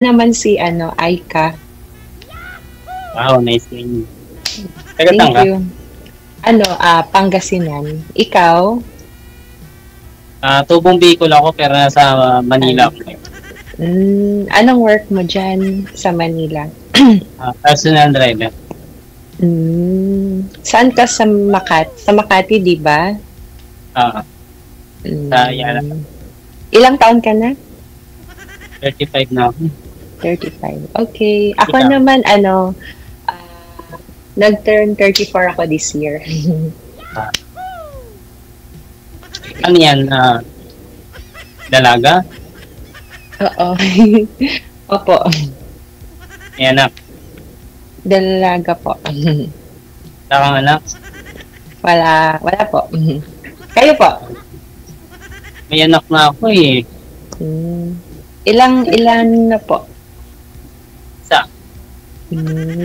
naman si Aika. Wow, nice name. Taga Thank saan ka? you. Pangasinan. Ikaw? Tubong Bicol ako pero nasa Manila ako. Anong work mo dyan sa Manila? Personal driver. Saan ka sa Makati? Sa Makati, di ba? Sa Yala. Ilang taon ka na? 35 na ako. 35. Okay. Ako Ikaw? naman, nag-turn 34 ako this year. Ano yan? Dalaga? Oo. Opo. May anak. Dalaga po. Wala kang anak? Wala po. Kayo po? May anak na ako eh. Ilan na po? Isa.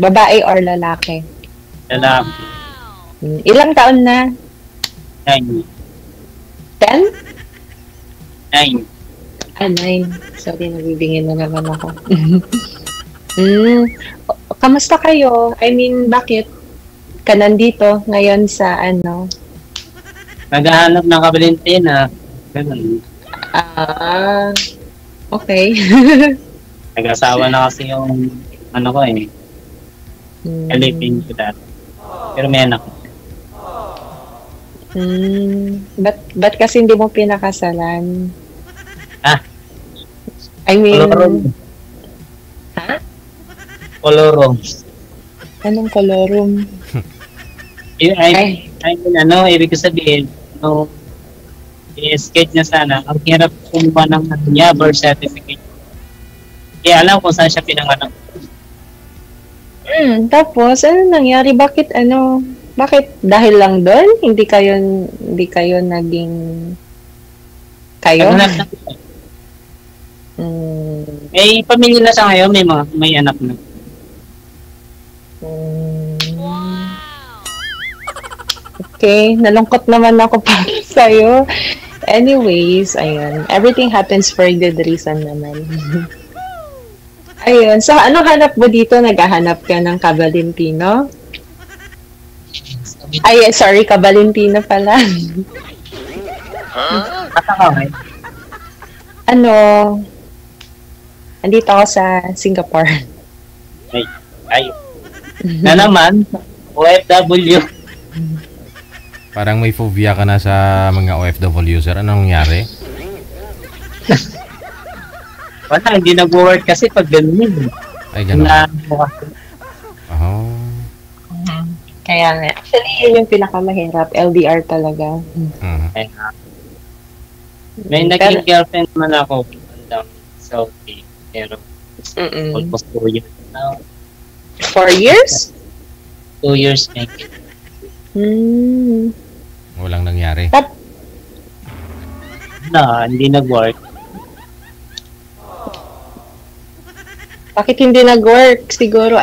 Babae or lalaki? Lalaki. Ilang taon na? 9. 10? 9. 9. Sorry, nabibingin na naman ako. Kamusta kayo? I mean, bakit ka nandito ngayon sa Naghahanap ng kabalintina. Ganun. Okay. Nag-asawa na kasi yung ko eh. Kalipin ko dati. Pero may anak. Ba't kasi hindi mo pinakasalan? I mean... Kolorom. Ha? Kolorom. Anong kolorum? I mean, ibig ko sabihin, i-sketch niya sana, ang hirap kumuha ng birth certificate. Kaya alam kung saan siya pinanganak. Tapos, ano nangyari? Bakit dahil lang doon? Hindi kayo naging kayo? May pamilya na siya ngayon, may anak na. Okay, nalungkot naman ako para sa'yo. Anyways, ayun. Everything happens for a good reason naman. Ayun. So, anong hanap mo dito? Naghahanap ka ng Kabalintino? Ay, sorry, Kabalintino pala. Andito ako sa Singapore. Ay. Na naman, OFW. Parang may phobia ka na sa mga OFW, sir. Anong nangyari? Wala, hindi nag-work kasi pag ganun. Ay, ganun. Kaya nga. Actually, yun yung pinakamahirap. LDR talaga. May naging girlfriend man ako. Saudi. Pero almost 4 years now. 4 years? 2 years make it. Walang nangyari. Hindi nag-work. Bakit hindi nag-work? Siguro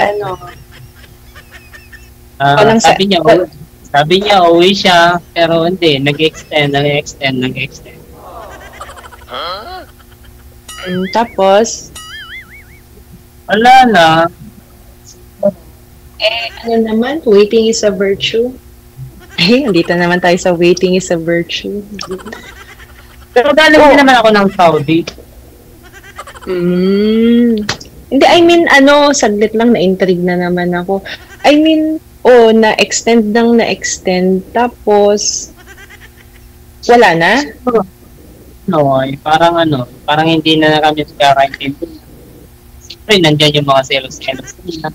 sabi niya uwi siya, pero hindi, nag-extend. Tapos? Wala na. Naman, waiting is a virtue. Ay, andito naman tayo sa waiting is a virtue. Pero galing din naman ako ng Saudi. Hindi, I mean, saglit lang, na-intrigue na naman ako. I mean, na-extend, tapos, wala na? Parang hindi na kami kakaintindi. Siyempre, nandyan yung mga selos-selos nila.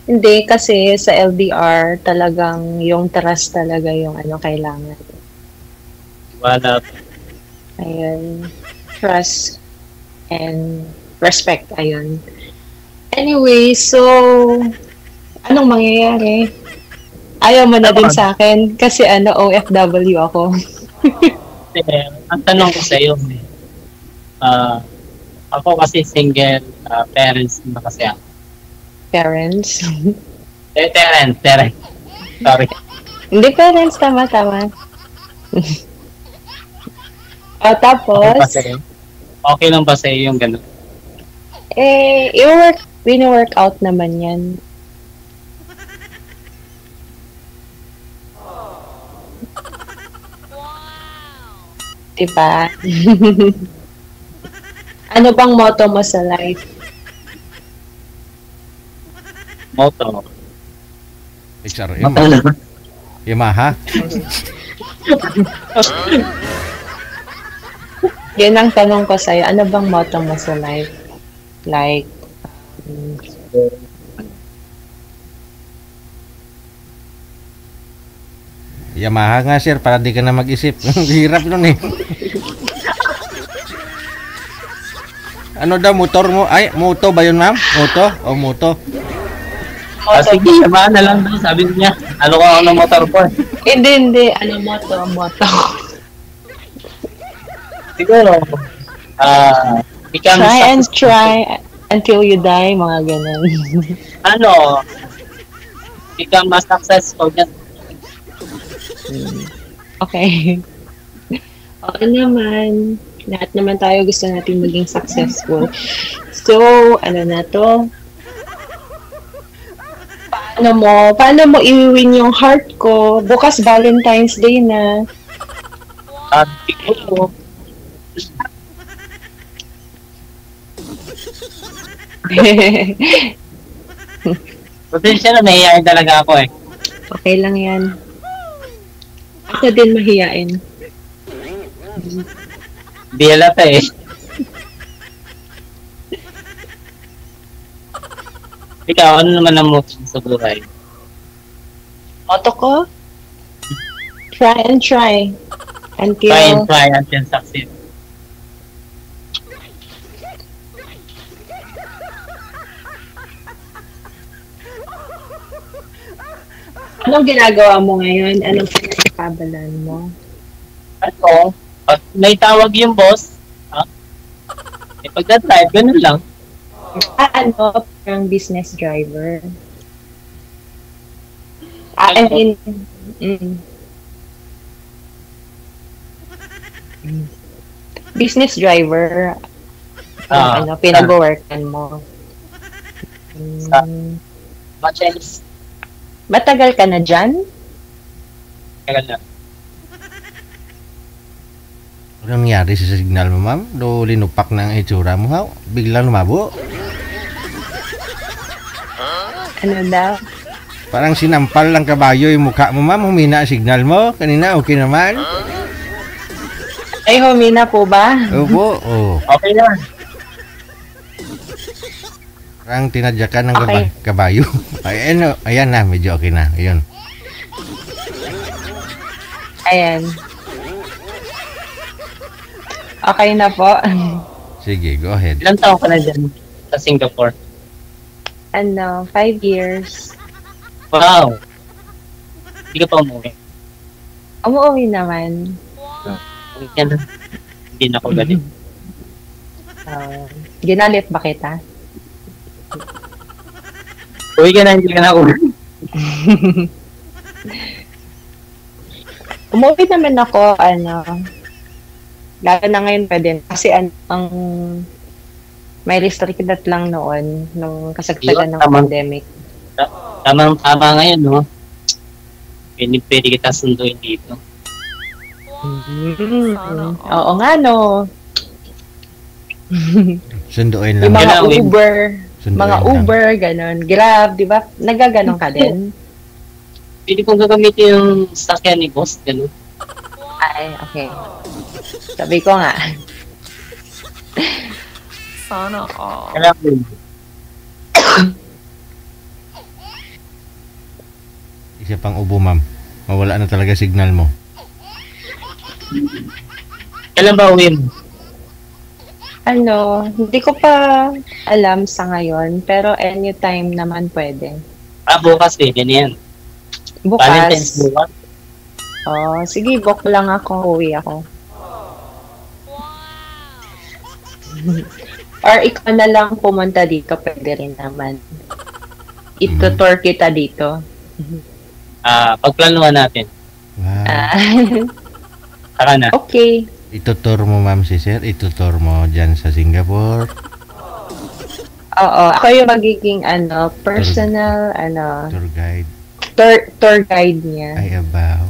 Hindi, kasi sa LDR, talagang yung trust talaga yung kailangan. Wala. Ayun. Trust and respect. Ayun. Anyway, so, anong mangyayari? Ayaw mo na din sa akin kasi OFW ako. Ang tanong ko sa iyo, ako kasi single parents na kasi ako. Parents? Parents. Sorry. Hindi parents, tama. Tapos? Okay lang ba sa'yo yung gano'n? Wino-workout naman yan. Diba? Ano bang motto mo sa life? Moto. HRM. Moto lang. Yamaha. Yan ang tanong ko sa'yo. Ano bang motto mo sa life? Like, Yamaha nga sir, para di ka na mag-isip. Hirap nun eh. Ano daw motor mo? Ay, moto ba yun ma'am? Moto? O moto? Sige, yamaan na lang daw, sabi niya. Ano ko ako ng motor ko. hindi. Ano motto? Motto. Siguro, become Try and successful. try until you die, mga ganun. Ano, become mas successful. Okay. Okay naman. Lahat naman tayo gusto natin maging successful. So, ano na to? Paano mo i-win yung heart ko? Bukas Valentine's Day na. Siguro, potential na nahihayin talaga ako eh. Okay lang yan. Ako din mahiyain. Di halata eh. Ikaw, ano naman ang motion sa buhay? Motto ko? Try and try. Try and Until try until succeed. anong ginagawa mo ngayon? Anong pinagkakabalan mo? Ano? Pag may tawag yung boss, pagka-type, ganun lang. Parang business driver. I mean, business driver. Pinag-workan mo. Machines. Matagal ka na dyan? Kaya na. Ano nangyari sa signal mo ma'am? Do linupak na ang itsura mo ha? Biglang lumabo? Ano daw? Parang sinampal lang kabayo yung mukha mo ma'am. Humina ang signal mo. Kanina okay naman. Ay, humina po ba? Opo. Oh. Okay na. Parang tinadyakan ng Okay. kabayo. Ay, ano, ayan na. Medyo okay na. Ayun. Ayan. Okay na po. Sige, go ahead. Ilang taon ka na dyan sa Singapore? 5 years. Wow! Hindi ka pa umuwi. Umuwi naman. Yan. Hindi na ako galit. Ginalit ba kita? Uwi ka na, hindi ka na uwi. Umuwi naman ako, lalo na ngayon pwede. Kasi ang may restricted lang noon, nung kasagsagan ng Tama. pandemic. Tamang-tama ngayon, no? Pwede kita sunduin dito. Oo nga, no. Sunduin Yung lang. mga Kailangan- Uber, Sunduin mga lang. Uber, ganon. Grab, di ba? Nagaganon ka din? Pwede kong gagamitin yung sakyan ni boss, gano'n. Ay, okay. Sabi ko nga. Sana all. Kailangan yun. Isa pang ubo ma'am. Mawala na talaga signal mo. Kailan ba uwi mo? Hindi ko pa alam sa ngayon, pero anytime naman pwede. Bukas eh, ganyan. Valentine's Bukas. bukas. Oh, sige, book lang ako, uwi ako. Or ikaw na lang pumunta dito, pwede rin naman. Itutour kita dito. Pagplanuhan natin. Wow. Ah, Saka na. okay. Itutur mo, ma'am, si sir. Itutur mo dyan sa Singapore. Oo, ako yung magiging personal Tour guide. tour guide niya. Ay, abaw.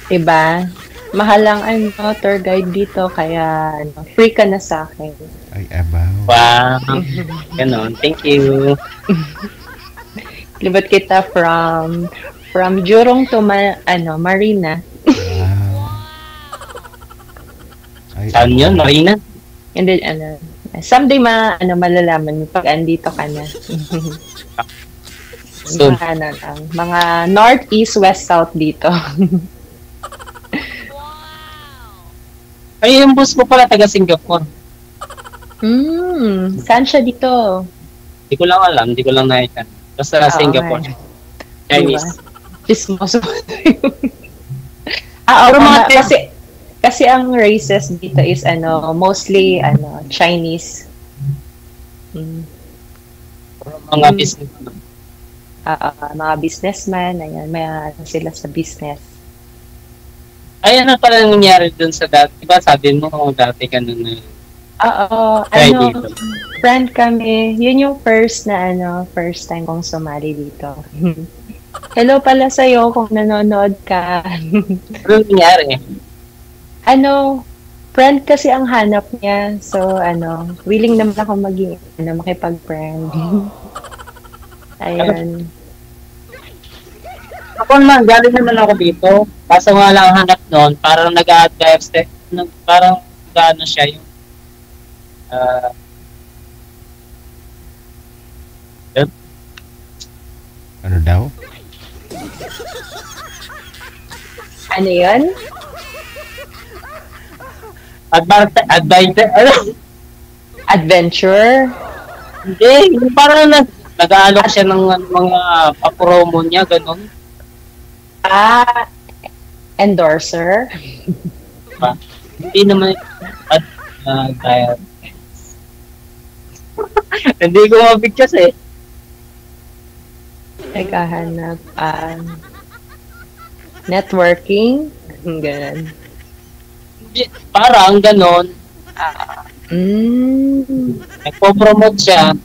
Diba? Mahal ang tour guide dito kaya free ka na sa akin. Ay, abaw. Wow. Ganon. Thank you. Libot kita from Jurong to Marina. Wow. Ay, Saan yun, Marina? And then someday malalaman mo pag andito ka na. Soon. Mga north, east, west, south dito. Ay, yung boss mo pala taga Singapore. Saan siya dito? Hindi ko lang alam, hindi ko lang nakita. Basta Singapore. Chinese. Chismoso. Oo, kasi ang races dito is mostly Chinese. Mga business. Mga businessman, ayan, may sila sa business. Ay, ano pala nangyari dun sa dati? Diba sabi mo dati ka nun dito. Friend kami. Yun yung first time kong sumali dito. Hello pala sa'yo kung nanonood ka. Ano nangyari? Friend kasi ang hanap niya. So, willing naman ako maging, makipag-friend. Ayun. Ako naman, galing naman ako dito. Kaso nga lang hanap noon, parang nag-a-advise, parang gano'n siya yung ano daw? Ano yun? Adventure? Hindi, yung parang nag-aalok siya ng mga papromo niya, gano'n. Endorser? Hindi naman dahil hindi ko mabigkas eh. Naghahanap networking? Ganun. Parang gano'n. Nagpo-promote siya.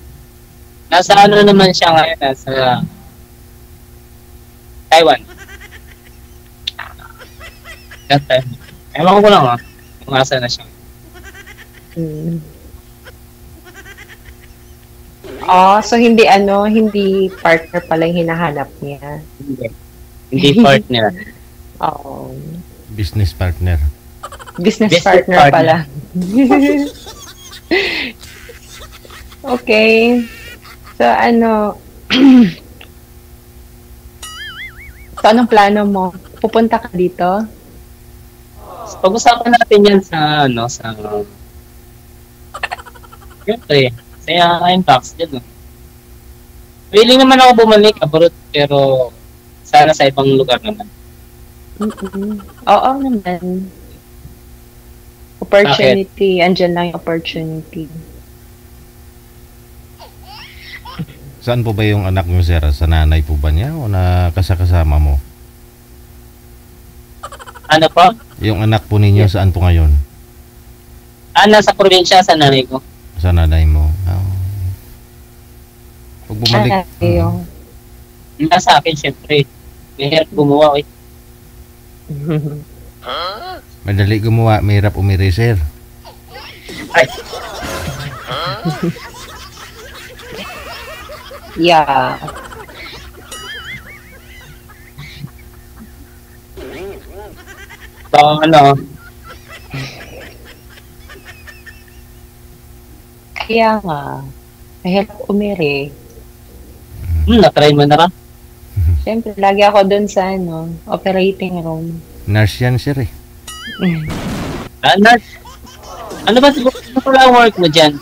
Nasa ano naman siya ngayon? Nasa Taiwan. Ewan ko lang kung asa na siya. So hindi partner pala yung hinahanap niya. Hindi partner. Business partner. Business partner pala. Okay. So so anong plano mo? Pupunta ka dito? Pag-usapan natin yan sa siyempre, sa Inbox dyan. Willing naman ako bumalik abroad, pero sana sa ibang lugar naman. Oo naman. Opportunity. Andyan lang yung opportunity. Saan po ba yung anak mo, sir? Sa nanay po ba niya o kasama mo? Ano po? Yung anak po ninyo, saan po ngayon? Nasa probinsya sa nanay ko. Sa nanay mo. Pag bumalik... Nasa akin, syempre. May hirap gumawa eh. Madali gumawa, mahirap umiri, sir. Ay. Yeah. So, Kaya nga, mahirap umiri. Na-try mo na ka? Siyempre, lagi ako dun sa operating room. Nurse yan, sir eh. Nurse? Ano ba pala ang work mo dyan?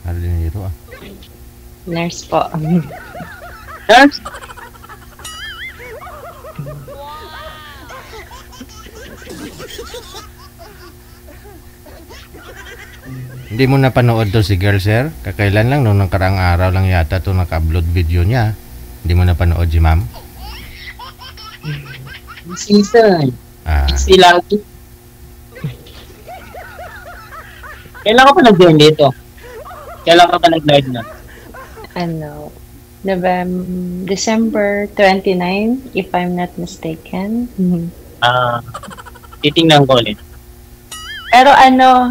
Halinero Nurse po. Nurse? Hindi mo napanood to si girl, sir? Kakailan lang, nung nakaraang araw lang yata to naka-upload video niya. Hindi mo napanood si ma'am? Season. Sila. Kailan ka pa nag-join dito? Kailan ka pa nag-live na? December 29, if I'm not mistaken. Titingnan ko ulit. Pero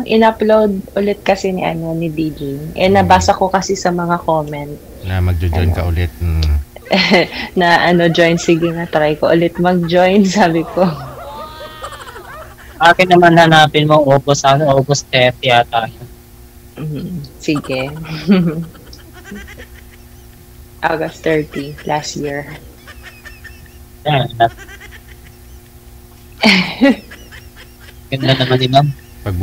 in-upload ulit kasi ni DJ. Nabasa ko kasi sa mga comment. Na magjo-join ka ulit. Na join, sige nga, try ko ulit mag-join, sabi ko. Akin naman hanapin mo, August 30 yata. Sige. August 30, last year. Ganda naman ni ma'am. Pag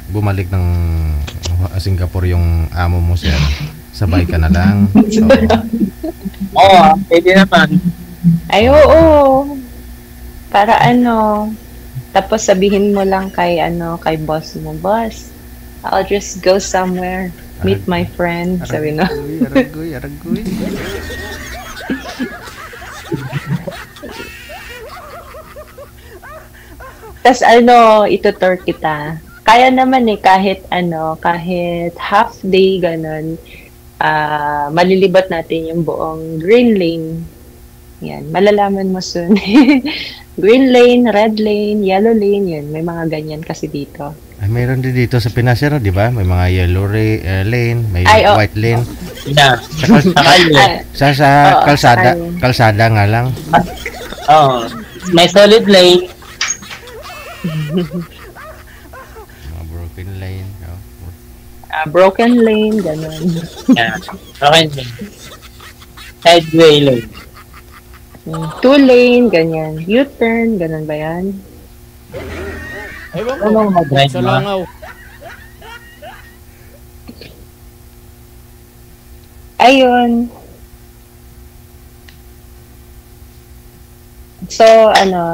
bumalik ng Singapore yung amo mo, sir, sabay ka na lang. So, pwede naman. Ay, oo. Para tapos sabihin mo lang kay boss mo, boss, I'll just go somewhere, meet my friend, sabi no. Aragoy. Tas itutur kita. Kaya naman kahit half day ganun, malilibot natin yung buong Green Lane. Yan, malalaman mo soon. Green Lane, Red Lane, Yellow Lane, yun. May mga ganyan kasi dito. Ay, mayroon din dito sa Pinas, di ba? May mga yellow lane, may white lane. Sa kalsada nga lang. May solid lane. Mga broken lane. Broken lane, ganun. Broken lane. Sideway lane. 2 lane, ganyan. U-turn, ganun ba yan? Ewan ko. Anong mag-drive Sa mo? Langaw. Ayun. So,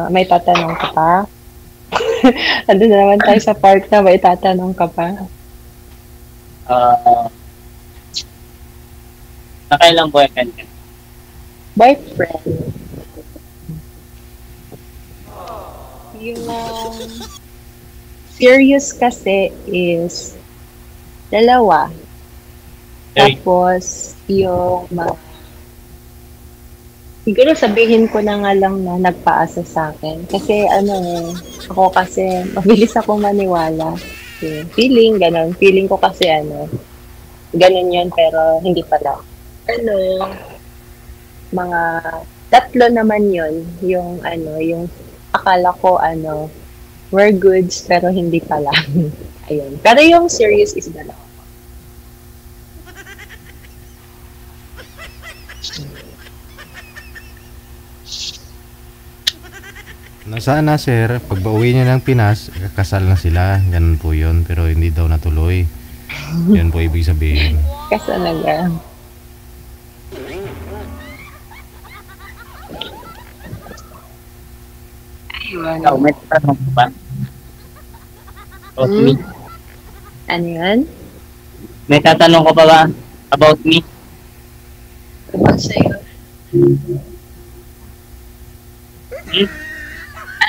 may tatanong ka pa? Andun na naman tayo sa park na may tatanong ka pa. Nakailang boyfriend ka? Boyfriend. Yung serious kasi is 2. Tapos, yung siguro sabihin ko na nga lang na nagpaasa sa akin. Kasi ako kasi mabilis akong maniwala. Feeling, ganun. Feeling ko kasi ganun yun, pero hindi pala. Mga 3 naman yun, yung akala ko we're goods, pero hindi pala. Ayun. Pero yung serious is 2. Nasaan na, sir? Pag pauwi niya ng Pinas, kakasal na sila. Ganun po yun. Pero hindi daw natuloy. Yan po ibig sabihin. Kasal na. Ayun. May tatanong ko ba? About me? Ano yan? May tatanong ko pa ba about me? About sa'yo.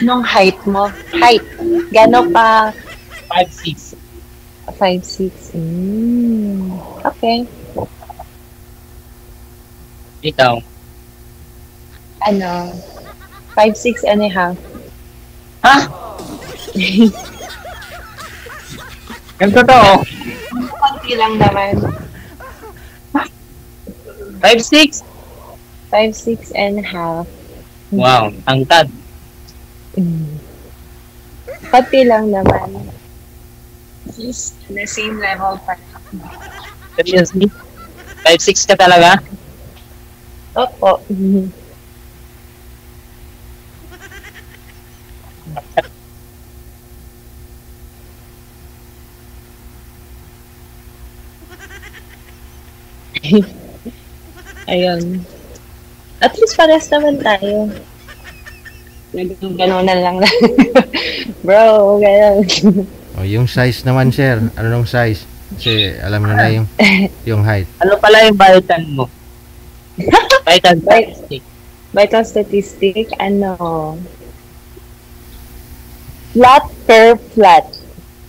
Anong height mo? Height. Gano'n pa? 5'6". 5'6". Okay. Ikaw? 5'6" and a half. Ha? Ganito to. Konti lang naman. 5'6"? 5'6" and a half. Wow, tangkad. Konti lang naman. Just the same level pa. Seriously? 5'6" ka talaga? Opo. Ayun. At least pares naman tayo. Gano'n na lang. Bro, gano'n. O, yung size naman, sir. Ano nung size? Kasi alam mo na yung height. Ano pala yung vital mo? Vital statistic. Vital statistic, Flat curve flat.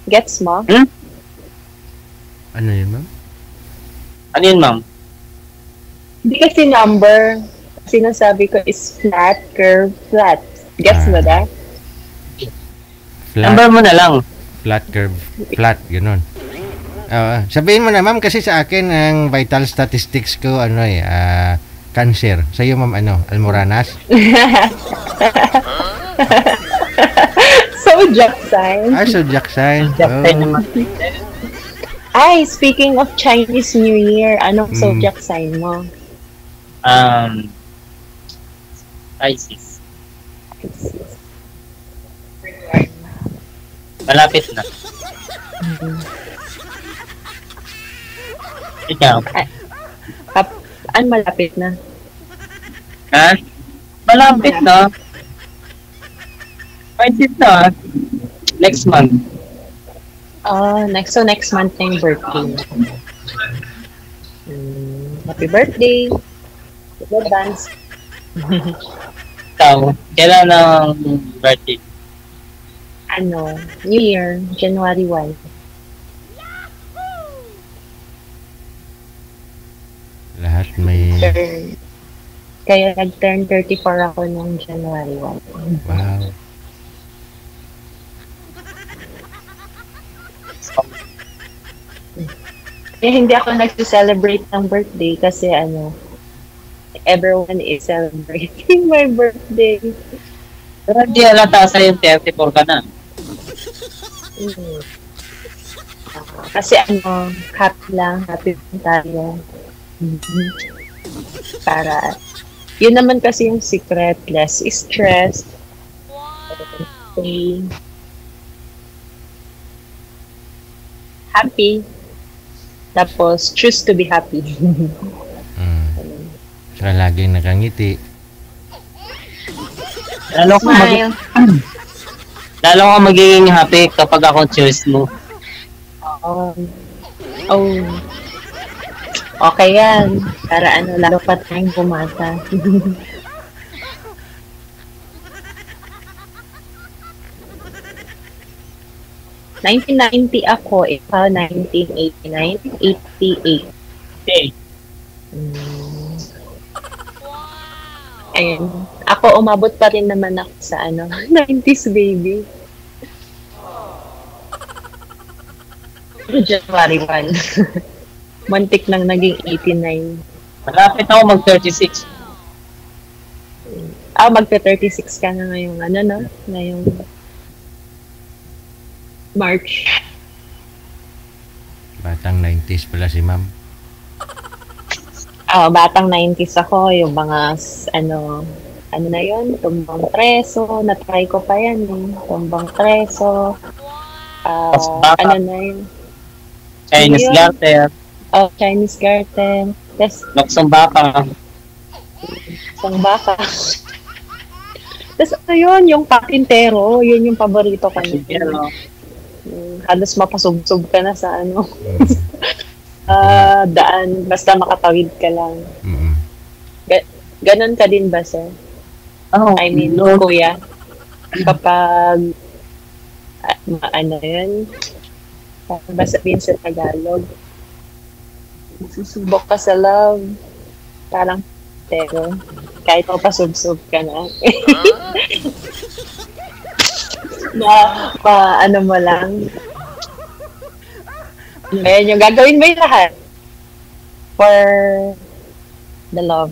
Gets mo? Ano yun, ma'am? Ano yun, ma'am? Hindi kasi number. Sinasabi ko is flat curve flat. Gets mo da? Flat, Number mo na lang. flat curve, flat, ganun. Sabihin mo na, ma'am, kasi sa akin, ang vital statistics ko, cancer. Sa'yo, ma'am, almoranas? Zodiac sign. Zodiac sign. Ay, speaking of Chinese New Year, anong zodiac sign mo? Pisces. Malapit na. Ikaw? An malapit na? Ha? Malapit na. Pisces na. Next month. Next month na yung birthday. Happy birthday. In advance. Ikaw, kailan ang birthday? New Year, January 1. Lahat may... Kaya nag-turn 34 ako nung January 1. Wow. Hindi ako nag-celebrate ng birthday kasi everyone is celebrating my birthday. Pero hindi alata sa'yo 34 ka na. Kasi happy lang tayo. Para, yun naman kasi yung secret, less stress. Okay. Happy. Tapos, choose to be happy. Saka laging nakangiti. Lalo ka magiging happy kapag ako choice mo. Okay yan. Para lalo pa tayong bumata. ...1990 ako, ikaw 1989, 88. Okay. Ayun. Ako, umabot pa rin naman ako sa 90s baby. January 1. Mantik nang naging 89. Malapit ako mag-36. Magpe-36 ka na ngayong ngayong March. Batang 90s pala si ma'am. Batang 90s ako, yung mga na yun, tumbang preso, na-try ko pa yan tumbang preso, na yun, Chinese garter. Chinese garter, tas Luksong baka. isang baka. Tas yun, yung patintero, yun yung paborito ko. Halos mapasubsob ka na sa daan, basta makatawid ka lang. Ganon ka din ba, sir? I mean, kuya, kapag yun, ba sabihin sa Tagalog, susubok ka sa love, parang pero kahit mapasubsob ka na. Mo lang. Ayan yung gagawin mo yung lahat for the love.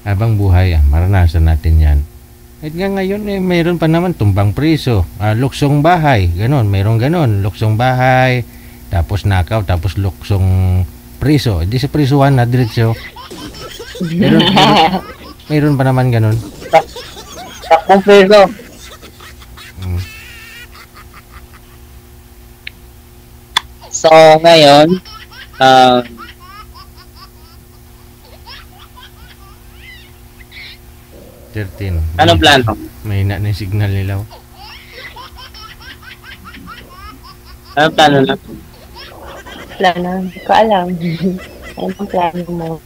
Habang buhay, maranasan natin yan. At nga ngayon, mayroon pa naman tumbang priso, luksong bahay, ganon, mayroon ganon, luksong bahay, tapos nakaw, tapos luksong priso. Di sa prisuhan na diretso. Mayroon pa naman ganon. Takbong priso. So, ngayon, 13. Anong plano? May na yung signal nila. Anong plano na? Plano? Hindi ko alam. Ano ang plano mo?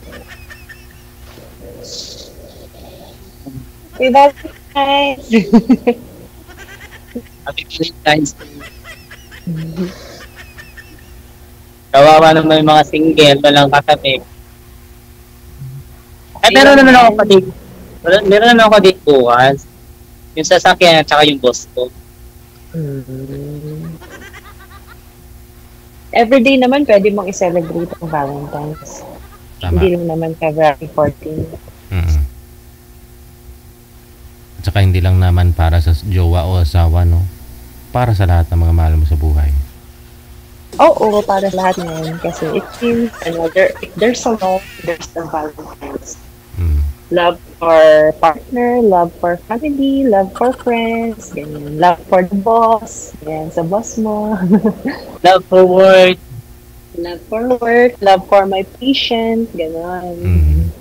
Happy Valentine's! Happy Valentine's Day. Kawawa naman yung mga single, walang katabi. Ay, meron naman ako date. Meron naman ako date bukas. Yung sasakyan at saka yung boss ko. Everyday naman pwede mong i-celebrate ang Valentine's. Tama. Hindi lang naman February 14. Mm. At saka hindi lang naman para sa jowa o asawa, no? Para sa lahat ng mga mahal mo sa buhay. Oo, para sa lahat ngayon. Kasi it seems, if there's a love, there's a Valentine's. Mm. Love for partner, love for family, love for friends, ganyan. Love for the boss, ganyan, sa boss mo. Love for work. Love for work, love for my patient, gano'n. Mm.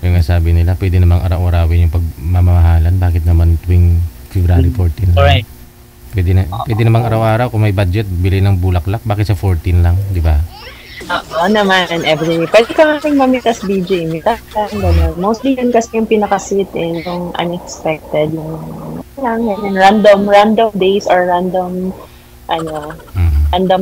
Yung nga sabi nila, pwede namang araw-arawin yung pagmamahalan. Bakit naman tuwing February 14 lang? Correct. Pwede namang araw-araw kung may budget, bili ng bulaklak. Bakit sa 14 lang, di ba? Oo naman, every day. Pwede ka nga rin mamitas DJ, mitas ka, gano'n. Mostly yun kasi yung pinaka-sweet yung unexpected, yung random days or random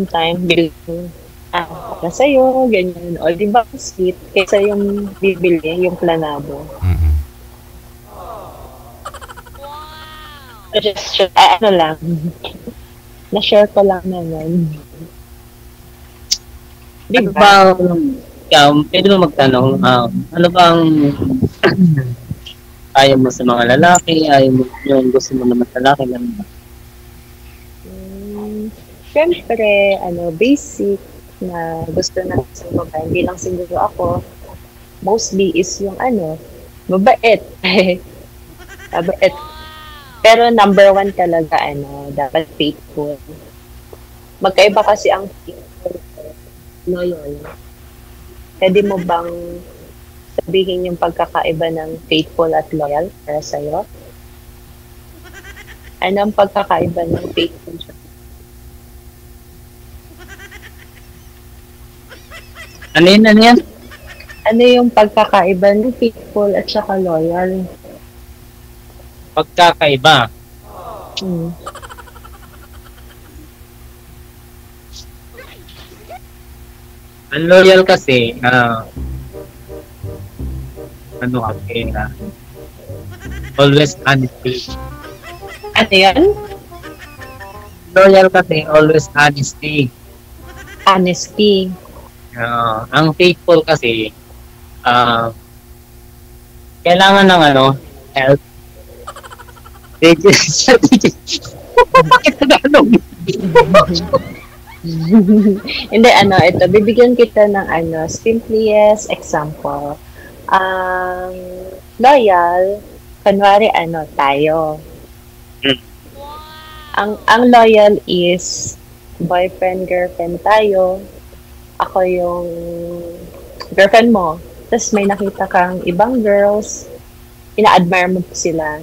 time, bilang para sa'yo, ganyan. O di ba sweet, kaysa yung bibili, yung planado. Mm-mm. Just, lang. Na-share ko lang naman. Ano bang, pwede mo magtanong, ano bang ayaw mo sa mga lalaki, ayaw mo yung gusto mo naman sa lalaki lang ba? Siyempre, basic na gusto na sa babae, hindi lang siguro ako, mostly is yung mabait. Mabait. Pero number one talaga, dapat faithful. Magkaiba kasi ang faithful loyal. Pwede mo bang sabihin yung pagkakaiba ng faithful at loyal para sa'yo? Ano ang pagkakaiba ng faithful? Ano yan? Ano yung pagkakaiba ng faithful at saka loyal? Pagkakaiba. Ang loyal kasi, always honesty. Ano yan? Loyal kasi, always honesty. Honesty. Ang faithful kasi, kailangan ng help. Bakit Tagalog? Hindi, ito, bibigyan kita ng simplest example. Loyal, kunwari, tayo. Ang loyal is boyfriend, girlfriend tayo. Ako yung girlfriend mo. Tapos may nakita kang ibang girls, ina-admire mo sila.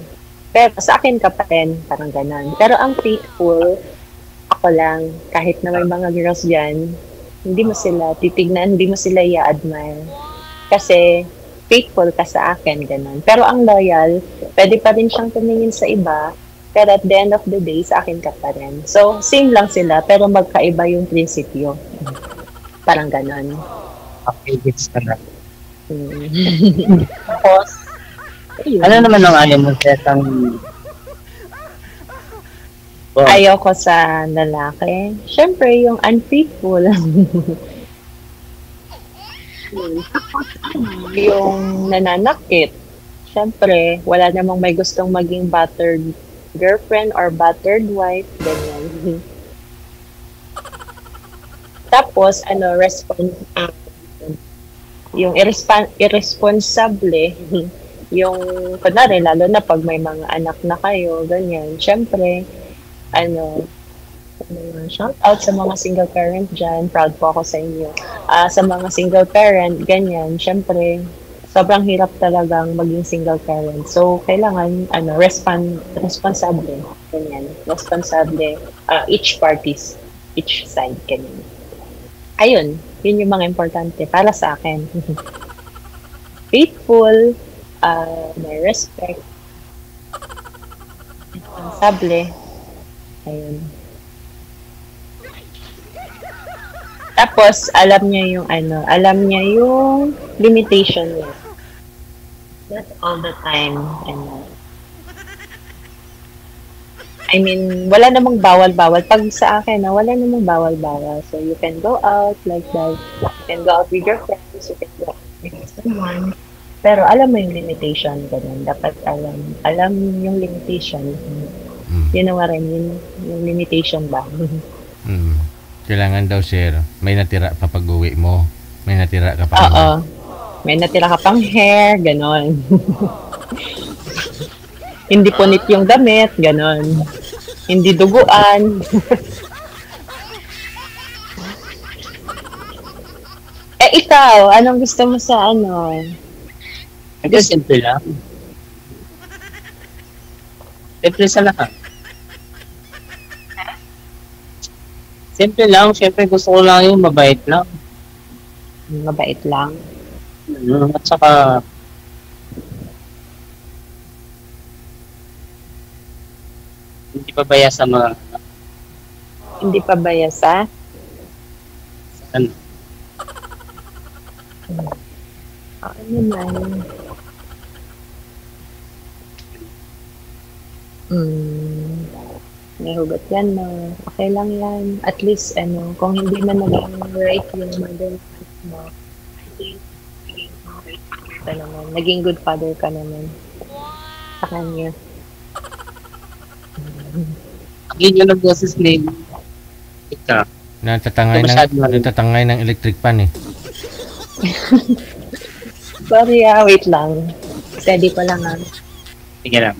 Pero sa akin ka pa rin, parang ganun. Pero ang faithful, ako lang, kahit na may mga girls dyan, hindi mo sila titignan, hindi mo sila i-admire. Kasi, faithful ka sa akin, ganun. Pero ang loyal, pwede pa rin siyang tumingin sa iba, pero at the end of the day, sa akin ka pa rin. So, same lang sila, pero magkaiba yung prinsipyo. Parang ganun. Okay, gets ka na. Tapos, Ano naman ang ayaw mo sa isang... ayaw ko sa lalaki. Siyempre, yung unfaithful. Yung nananakit. Siyempre, wala namang may gustong maging battered girlfriend or battered wife. Ganyan. Tapos, yung irresponsible, yung, kunwari, lalo na pag may mga anak na kayo, ganyan, syempre, shout out sa mga single parent dyan, proud po ako sa inyo. Sa mga single parent, ganyan, syempre, sobrang hirap talagang maging single parent. So, kailangan, responsable, ganyan, responsable, each side, ganyan. Ayun, yun yung mga importante para sa akin. Faithful, may respect, Sable. Ayun. Tapos, alam niya yung limitation niya. Not all the time. I mean, wala namang bawal-bawal. Pag sa akin, wala namang bawal-bawal. So, you can go out like that. You can go out with your friends. You can go out with someone. Pero alam mo yung limitation. Ganun. Dapat alam yung limitation. Yun ang rin, yung limitation ba? Kailangan daw, sir, may natira pa pag-uwi mo. May natira ka pa. Oo. May natira ka pang hair, ganon. Hindi punit yung damit, ganon. Hindi duguan. Ikaw, anong gusto mo sa Ito simple lang. Simple sa lahat. Simple lang, syempre gusto ko lang yung mabait lang. Mabait lang. At saka, hindi pa baya sa mga, Hindi pa bayasa? ano, naman. May hugot yan, no? Okay lang yan. At least, kung hindi man naging right yung mother mo, I think, naging good father ka naman. Sa kanya. hindi nyo nag-boses name. Ika. Natatangay ng electric pan eh. Sorry, wait lang. Steady pa lang, Sige lang.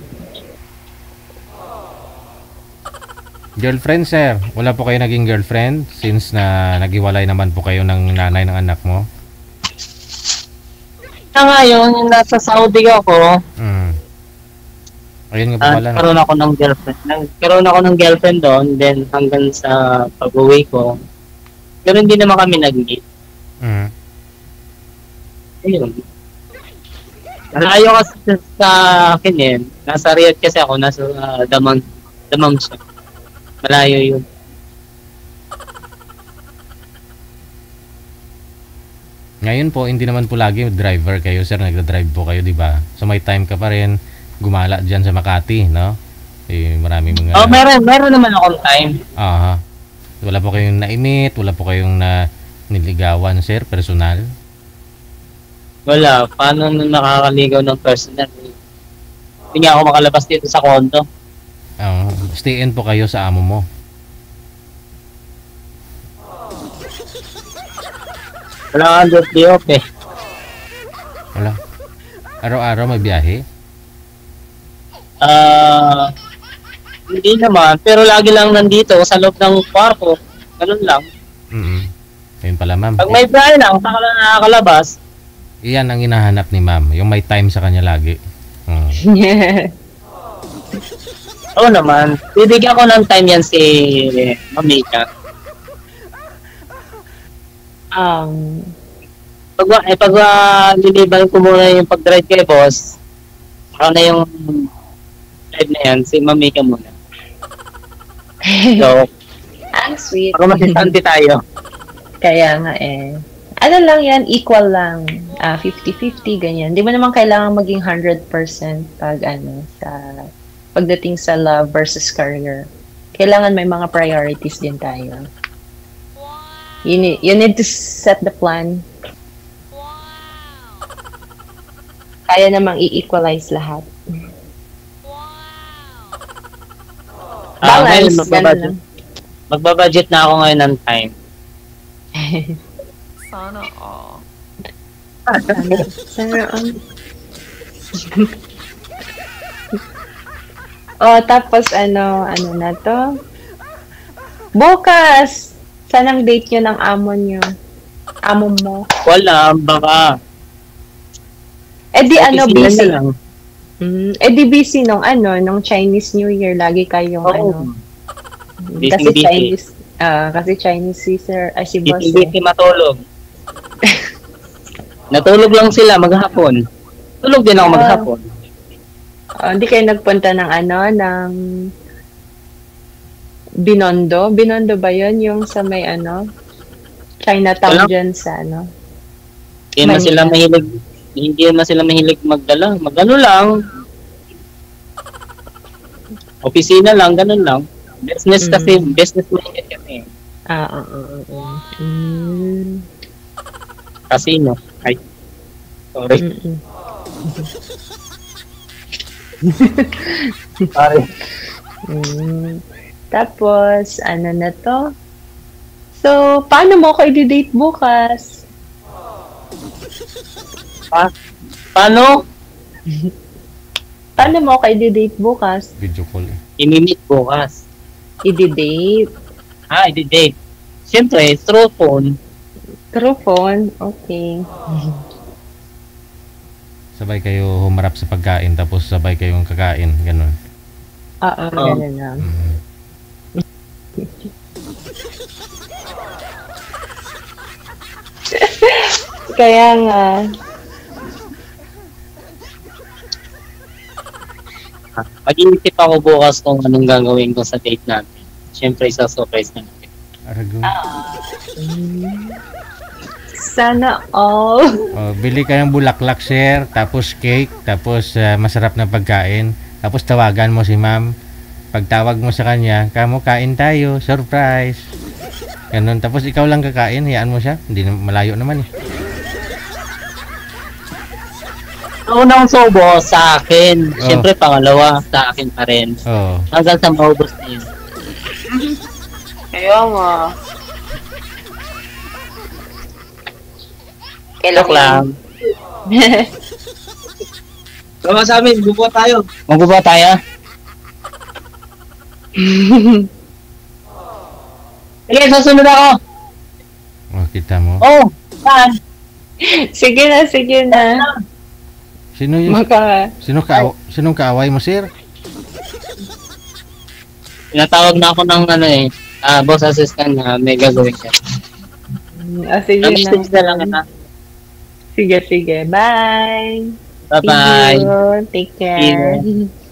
Girlfriend, sir. Wala po kayo naging girlfriend since na naghiwalay naman po kayo ng nanay ng anak mo? Ngayon, yung nasa Saudi ako, ayun nga po pala. nagkaroon ako ng girlfriend. Nagkaroon ako ng girlfriend doon, then hanggang sa pag-uwi ko. Pero hindi naman kami nag-meet. Ayun. Malayo kasi sa akin eh. Nasa Riyadh kasi ako, nasa Damam siya. Malayo yun. Ngayon po, hindi naman po lagi driver kayo, sir. Nagda-drive po kayo, di ba? So may time ka pa rin gumala dyan sa Makati, no? Maraming mga... Meron naman akong time. Aha. Wala po kayong na-meet, wala po kayong niligawan, sir, personal? Wala. Paano nakakaligaw ng personal? Hindi nga ako makalabas dito sa condo. Stay in po kayo sa amo mo. Wala kang day off eh. Wala. Araw-araw may biyahe? Hindi naman. Pero lagi lang nandito sa loob ng kwarto. Ganun lang. Ayun pala, ma'am. Pag may biyahe lang, saka lang nakakalabas. Iyan ang hinahanap ni ma'am. Yung may time sa kanya lagi. Oo naman. Bibigyan ko ng time yan si Mamika. Pag liliban ko muna yung pag-drive kay boss, saka na yung drive na yan, si Mamika muna. So, ang sweet. para masisante tayo. Kaya nga eh. Ano lang yan, equal lang. 50-50, ganyan. Di mo naman kailangan maging 100% pag sa pagdating sa love versus career. Kailangan may mga priorities din tayo. You need to set the plan. Kaya namang i-equalize lahat. Balance, ganun lang. Magbabudget na ako ngayon ng time. Sana all. Sana all. Tapos ano na to? Bukas! Saan ang date nyo ng amo nyo? Amo mo? Wala, baka. Busy. Lang. Busy nung Chinese New Year. Lagi kayong Busy. Kasi Chinese si boss. Busy matulog. Natulog lang sila maghapon. Tulog din ako maghapon. Hindi kayo nagpunta ng Binondo? Binondo ba yun? Yung sa may ano? Chinatown Wala. dyan sa ano? Hindi naman Manila. sila mahilig, hindi naman sila mahilig magdala. Magano lang. Opisina lang, ganun lang. Business kasi, business minded kami. Mm. Casino. Ay, sorry. Mm-mm. Sorry. Tapos, ano na to? So, paano mo ako i-date bukas? Paano? Paano mo ako i-date bukas? Video call eh. Imimit bukas. I-date? I-date. Siyempre, through phone. Through phone? Okay. Sabay kayo humarap sa pagkain tapos sabay kayong kakain, ganun. Oo, ganun lang. Kaya nga, Mag-iisip ako bukas kung anong gagawin ko sa date natin. Siyempre, isa-surprise na natin. Aragon. sana all. Oh, bili ka ng bulaklak, sir, tapos cake, tapos masarap na pagkain. Tapos tawagan mo si ma'am. Pagtawag mo sa kanya, kamo kain tayo, surprise. Ganun. Tapos ikaw lang kakain, hayaan mo siya. Hindi malayo naman eh. Ang unang sobo sa akin. Siyempre, pangalawa sa akin pa rin. Oh. Hanggang sa maubos na yun. Kaya nga. Joke lang. Tama sa amin, bubuha tayo. Magbubuha tayo? Sige, susunod ako. Oh, kita mo. Oh, saan? Sige na, sige na. Sino yung sinong kaaway mo, sir? Tinatawag na ako ng boss assistant na may gagawin siya. Sige Message na lang kita. Sige, sige. Bye. Bye-bye. See you. Take care.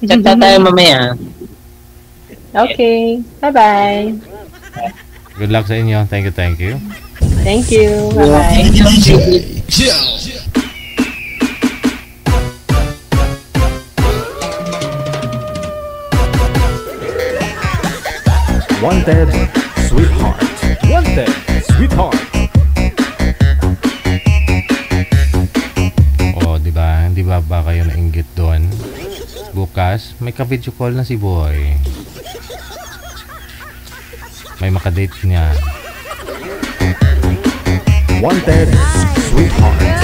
Chat na tayo mamaya. Okay. Bye-bye. Good luck sa inyo. Thank you, thank you. Thank you. Bye-bye. Wanted, sweetheart. Wanted, sweetheart. Oh, di ba? Hindi ba kayo nainggit doon? Bukas, may ka-video call na si boy. May makadate niya. Wanted, sweetheart.